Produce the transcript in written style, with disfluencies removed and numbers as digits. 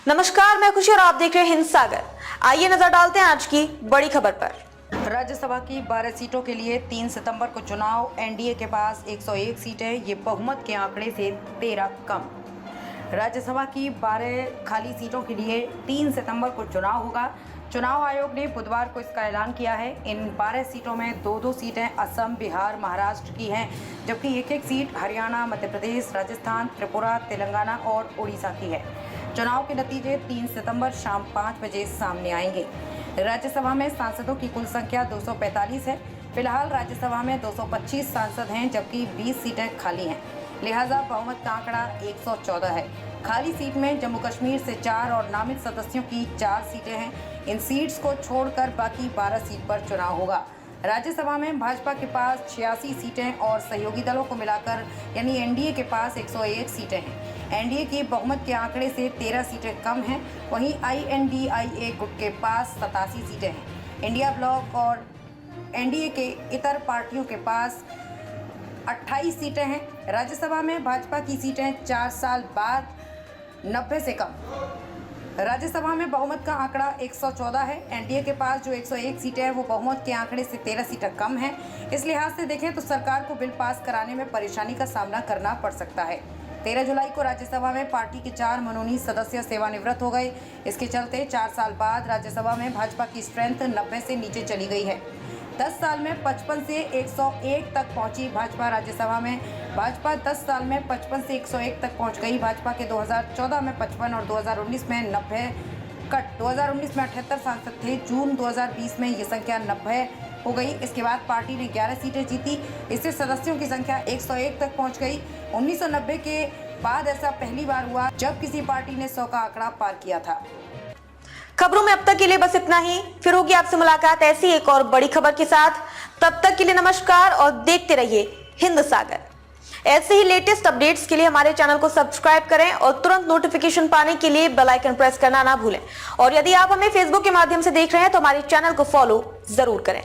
नमस्कार, मैं खुशी और आप देख रहे हैं हिंद सागर। आइए नजर डालते हैं आज की बड़ी खबर पर। राज्यसभा की 12 सीटों के लिए 3 सितंबर को चुनाव। एनडीए के पास 101 सीटें, ये बहुमत के आंकड़े से 13 कम। राज्यसभा की 12 खाली सीटों के लिए 3 सितंबर को चुनाव होगा। चुनाव आयोग ने बुधवार को इसका ऐलान किया है। इन 12 सीटों में 2-2 सीटें असम, बिहार, महाराष्ट्र की हैं, जबकि एक सीट हरियाणा, मध्य प्रदेश, राजस्थान, त्रिपुरा, तेलंगाना और उड़ीसा की है। चुनाव के नतीजे 3 सितंबर शाम 5 बजे सामने आएंगे। राज्यसभा में सांसदों की कुल संख्या 245 है। फिलहाल राज्यसभा में 225 सांसद हैं, जबकि 20 सीटें खाली हैं। लिहाजा बहुमत का आंकड़ा 114 है। खाली सीट में जम्मू कश्मीर से 4 और नामित सदस्यों की 4 सीटें हैं। इन सीट्स को छोड़कर बाकी 12 सीट पर चुनाव होगा। राज्यसभा में भाजपा के पास 86 सीटें और सहयोगी दलों को मिलाकर यानी एनडीए के पास 101 सीटें हैं। एनडीए की बहुमत के आंकड़े से 13 सीटें कम हैं। वहीं आईएनडीआईए गुट के पास 87 सीटें हैं। इंडिया ब्लॉक और एनडीए के इतर पार्टियों के पास 28 सीटें हैं। राज्यसभा में भाजपा की सीटें 4 साल बाद 90 से कम। राज्यसभा में बहुमत का आंकड़ा 114 है। एनडीए के पास जो 101 सीटें हैं वो बहुमत के आंकड़े से 13 सीटें कम हैं। इस लिहाज से देखें तो सरकार को बिल पास कराने में परेशानी का सामना करना पड़ सकता है। 13 जुलाई को राज्यसभा में पार्टी के 4 मनोनीत सदस्य सेवानिवृत्त हो गए। इसके चलते 4 साल बाद राज्यसभा में भाजपा की स्ट्रेंथ 90 से नीचे चली गई है। 10 साल में 55 से 101 तक पहुंची भाजपा राज्यसभा में। भाजपा 10 साल में 55 से 101 तक पहुंच गई। भाजपा के 2014 में 55 और 2019 में 90 कट। 2019 में 78 सांसद थे। जून 2020 में ये संख्या 90 हो गई। इसके बाद पार्टी ने 11 सीटें जीती। इससे सदस्यों की संख्या 101 तक पहुंच गई। 1990 के बाद ऐसा पहली बार हुआ जब किसी पार्टी ने 100 का आंकड़ा पार किया था। खबरों में अब तक के लिए बस इतना ही। फिर होगी आपसे मुलाकात ऐसी एक और बड़ी खबर के साथ। तब तक के लिए नमस्कार और देखते रहिए हिंद सागर। ऐसे ही लेटेस्ट अपडेट्स के लिए हमारे चैनल को सब्सक्राइब करें और तुरंत नोटिफिकेशन पाने के लिए बेल आइकन प्रेस करना ना भूलें। और यदि आप हमें फेसबुक के माध्यम से देख रहे हैं तो हमारे चैनल को फॉलो जरूर करें।